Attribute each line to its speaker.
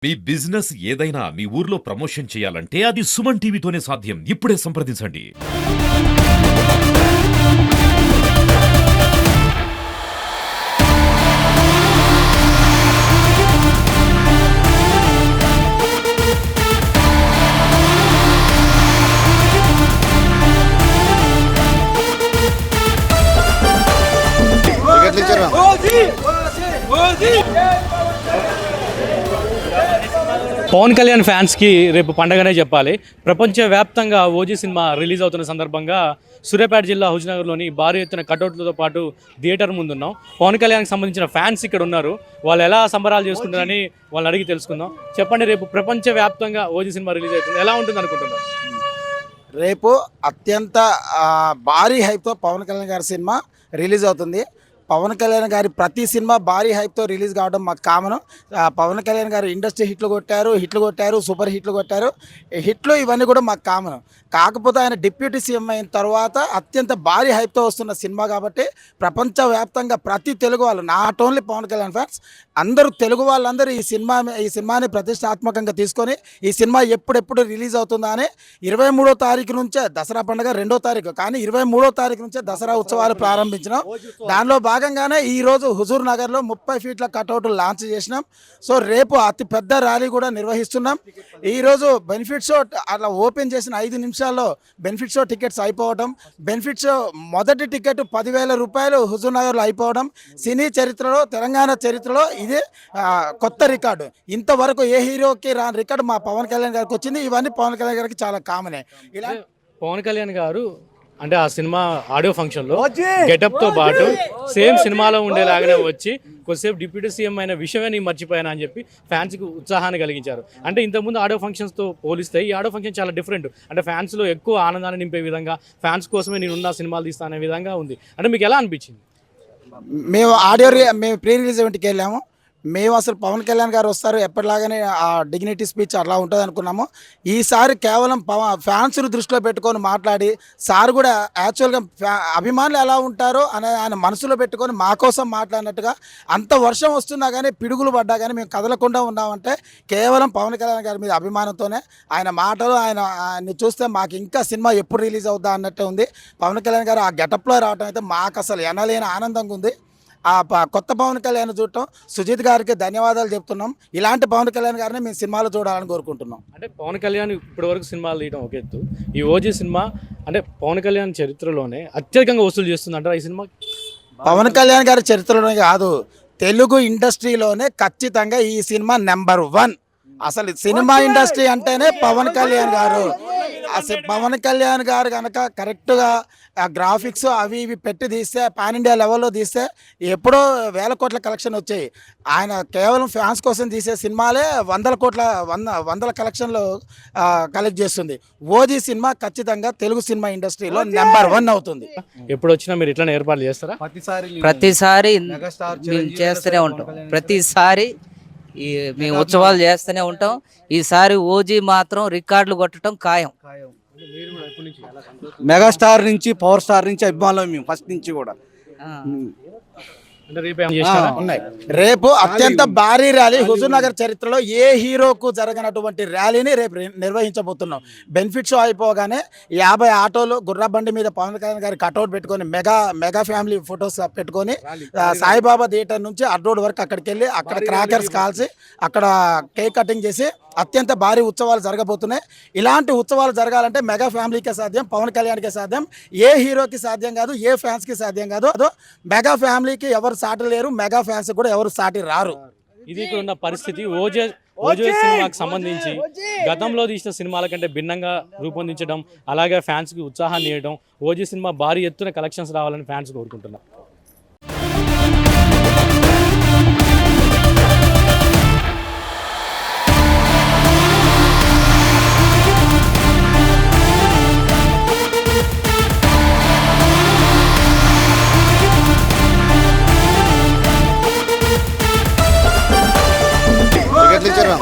Speaker 1: మీ business ఏదైనా మీ ఊర్లో promotion చేయాలంటే అది సుమన్ టీవీతోనే సాధ్యం. ఇప్పుడే సంప్రదించండి.
Speaker 2: పవన్ కళ్యాణ్ ఫ్యాన్స్కి రేపు పండగనే చెప్పాలి. ప్రపంచవ్యాప్తంగా ఓజీ సినిమా రిలీజ్ అవుతున్న సందర్భంగా సూర్యాపేట జిల్లా హుజనగర్లోని భారీ ఎత్తున కటౌట్లతో పాటు థియేటర్ ముందున్నాం. పవన్ కళ్యాణ్కి సంబంధించిన ఫ్యాన్స్ ఇక్కడ ఉన్నారు. వాళ్ళు ఎలా సంబరాలు చేసుకుంటారని వాళ్ళని అడిగి తెలుసుకుందాం. చెప్పండి, రేపు ప్రపంచవ్యాప్తంగా ఓజీ సినిమా రిలీజ్ అవుతుంది, ఎలా ఉంటుంది అనుకుంటున్నారు?
Speaker 3: రేపు అత్యంత భారీ హైప్తో పవన్ కళ్యాణ్ గారి సినిమా రిలీజ్ అవుతుంది. పవన్ కళ్యాణ్ గారి ప్రతి సినిమా భారీ హైప్తో రిలీజ్ కావడం మాకు కామన్. పవన్ కళ్యాణ్ గారు ఇండస్ట్రీ హిట్లు కొట్టారు, సూపర్ హిట్లు కొట్టారు. హిట్లు ఇవన్నీ కూడా మాకు కామన్. కాకపోతే ఆయన డిప్యూటీ సీఎం అయిన తర్వాత అత్యంత భారీ హైప్తో వస్తున్న సినిమా కాబట్టి ప్రపంచవ్యాప్తంగా ప్రతి తెలుగు వాళ్ళు, not only Pawan Kalyan fans, అందరూ తెలుగు వాళ్ళందరూ ఈ సినిమాని ప్రతిష్టాత్మకంగా తీసుకొని ఈ సినిమా ఎప్పుడెప్పుడు రిలీజ్ అవుతుందా అని 23వ తారీఖు నుంచే, దసరా పండుగ 2వ తారీఖు కానీ 23వ తారీఖు నుంచే దసరా ఉత్సవాలు ప్రారంభించినాం. దానిలో భాగంగానే ఈరోజు హుజూర్ నగర్లో 30 ఫీట్ల కటౌట్ లాంచ్ చేసినాం. సో రేపు అతి పెద్ద ర్యాలీ కూడా నిర్వహిస్తున్నాం. ఈరోజు బెనిఫిట్ షో అలా ఓపెన్ చేసిన 5 నిమిషాల్లో బెనిఫిట్ షో టికెట్స్ అయిపోవడం, బెనిఫిట్ షో మొదటి టికెట్ 10,000 రూపాయలు హుజూర్ నగర్లో అయిపోవడం సినీ చరిత్రలో, తెలంగాణ చరిత్రలో ఇది కొత్త రికార్డు. ఇంతవరకు ఏ హీరోకి రాని రికార్డు మా పవన్ కళ్యాణ్ గారికి వచ్చింది. ఇవన్నీ పవన్ కళ్యాణ్ గారికి చాలా కామనే. ఇలా
Speaker 2: పవన్ కళ్యాణ్ గారు అంటే ఆ సినిమా ఆడియో ఫంక్షన్లో గెటప్తో పాటు సేమ్ సినిమాలో ఉండేలాగానే వచ్చి కొద్దిసేపు డిప్యూటీ సీఎం అయిన విషయమే నేను మర్చిపోయాను అని చెప్పి ఫ్యాన్స్కి ఉత్సాహాన్ని కలిగించారు. అంటే ఇంతకుముందు ఆడియో ఫంక్షన్స్తో పోలిస్తే ఈ ఆడియో ఫంక్షన్ చాలా డిఫరెంట్. అంటే ఫ్యాన్స్లో ఎక్కువ ఆనందాన్ని నింపే విధంగా, ఫ్యాన్స్ కోసమే నేనున్న సినిమాలు తీస్తాను అనే విధంగా ఉంది. అంటే మీకు ఎలా అనిపించింది?
Speaker 3: మేము ప్రీ రిలీజ్ ఈవెంట్కి వెళ్ళాము. మేము అసలు పవన్ కళ్యాణ్ గారు వస్తారు ఎప్పటిలాగానే ఆ డిగ్నిటీ స్పీచ్ అలా ఉంటుంది అనుకున్నాము. ఈసారి కేవలం ఫ్యాన్స్ను దృష్టిలో పెట్టుకొని మాట్లాడి, సార్ కూడా యాక్చువల్గా అభిమానులు ఎలా ఉంటారో అనే ఆయన మనసులో పెట్టుకొని మా కోసం మాట్లాడినట్టుగా, అంత వర్షం వస్తున్నా కానీ పిడుగులు పడ్డా కానీ మేము కదలకుండా ఉన్నామంటే కేవలం పవన్ కళ్యాణ్ గారి మీద అభిమానంతోనే. ఆయన మాటలు, ఆయన్ని చూస్తే మాకు ఇంకా సినిమా ఎప్పుడు రిలీజ్ అవుద్దా అన్నట్టే ఉంది. పవన్ కళ్యాణ్ గారు ఆ గెటప్లో రావడం అయితే మాకు అసలు ఎనలేని ఆనందంగా ఉంది. ఆ కొత్త పవన్ కళ్యాణ్ చూడటం సుజిత్ గారికి ధన్యవాదాలు చెప్తున్నాం. ఇలాంటి పవన్ కళ్యాణ్ గారిని మేము సినిమాలో చూడాలని కోరుకుంటున్నాం.
Speaker 2: అంటే పవన్ కళ్యాణ్ ఇప్పటివరకు సినిమాలు తీయడం ఒక ఎత్తు, ఈ ఓజీ సినిమా అంటే పవన్ కళ్యాణ్ చరిత్రలోనే అత్యధికంగా వసూలు చేస్తుంది అంటారా ఈ సినిమా?
Speaker 3: పవన్ కళ్యాణ్ గారి చరిత్రలోనే కాదు, తెలుగు ఇండస్ట్రీలోనే ఖచ్చితంగా ఈ సినిమా నెంబర్ 1. అసలు సినిమా ఇండస్ట్రీ అంటేనే పవన్ కళ్యాణ్ గారు. అసలు పవన్ కళ్యాణ్ గారు కనుక కరెక్ట్గా ఆ గ్రాఫిక్స్ అవి ఇవి పెట్టి తీస్తే, పాన్ ఇండియా లెవెల్లో తీస్తే ఎప్పుడో 1,000 కోట్ల కలెక్షన్ వచ్చాయి. ఆయన కేవలం ఫ్యాన్స్ కోసం తీసే సినిమాలే 100 కలెక్షన్లు కలెక్ట్ చేస్తుంది. ఓజీ సినిమా ఖచ్చితంగా తెలుగు సినిమా ఇండస్ట్రీలో నెంబర్ 1 అవుతుంది.
Speaker 2: ఎప్పుడు వచ్చినా మీరు ఇట్లా ఏర్పాట్లు చేస్తారా?
Speaker 4: ప్రతిసారి మేము చేస్తూనే ఉంటాం. ప్రతిసారి మేము ఉత్సవాలు చేస్తూనే ఉంటాం. ఈసారి ఓజీ మాత్రం రికార్డులు కొట్టడం ఖాయం.
Speaker 5: మెగాస్టార్ నుంచి, పవర్ స్టార్ నుంచి అభిమానులు మేము ఫస్ట్ నుంచి కూడా.
Speaker 3: ఉన్నాయి. రేపు అత్యంత భారీ ర్యాలీ హుజూర్ నగర్ చరిత్రలో ఏ హీరోకు జరగనటువంటి ర్యాలీని రేపు నిర్వహించబోతున్నాం. బెనిఫిట్ షో అయిపోగానే 50 ఆటోలు గుర్రా బండి మీద పవన్ కళ్యాణ్ గారి కటౌట్ పెట్టుకొని మెగా ఫ్యామిలీ ఫొటోస్ పెట్టుకొని సాయిబాబా థియేటర్ నుంచి అడ్రోడ్ వరకు అక్కడికి వెళ్ళి అక్కడ క్రాకర్స్ కాల్చి అక్కడ కేక్ కటింగ్ చేసి అత్యంత భారీ ఉత్సవాలు జరగబోతున్నాయి. ఇలాంటి ఉత్సవాలు జరగాలంటే మెగా ఫ్యామిలీకే సాధ్యం, పవన్ కళ్యాణ్కే సాధ్యం. ఏ హీరోకి సాధ్యం కాదు, ఏ ఫ్యాన్స్కి సాధ్యం కాదు. మెగా ఫ్యామిలీకి ఎవరు సాటి లేరు, మెగా ఫ్యాన్స్ కూడా ఎవరు సాటి రారు.
Speaker 2: ఇది ఇక్కడ ఉన్న పరిస్థితి. ఓజీ సినిమాకి సంబంధించి గతంలో తీసిన సినిమాల కంటే భిన్నంగా రూపొందించడం, అలాగే ఫ్యాన్స్కి ఉత్సాహాన్ని ఇవ్వడం, ఓజీ సినిమా భారీ ఎత్తున కలెక్షన్స్ రావాలని ఫ్యాన్స్ కోరుకుంటున్నారు.
Speaker 5: టికెట్లు ఇచ్చారా?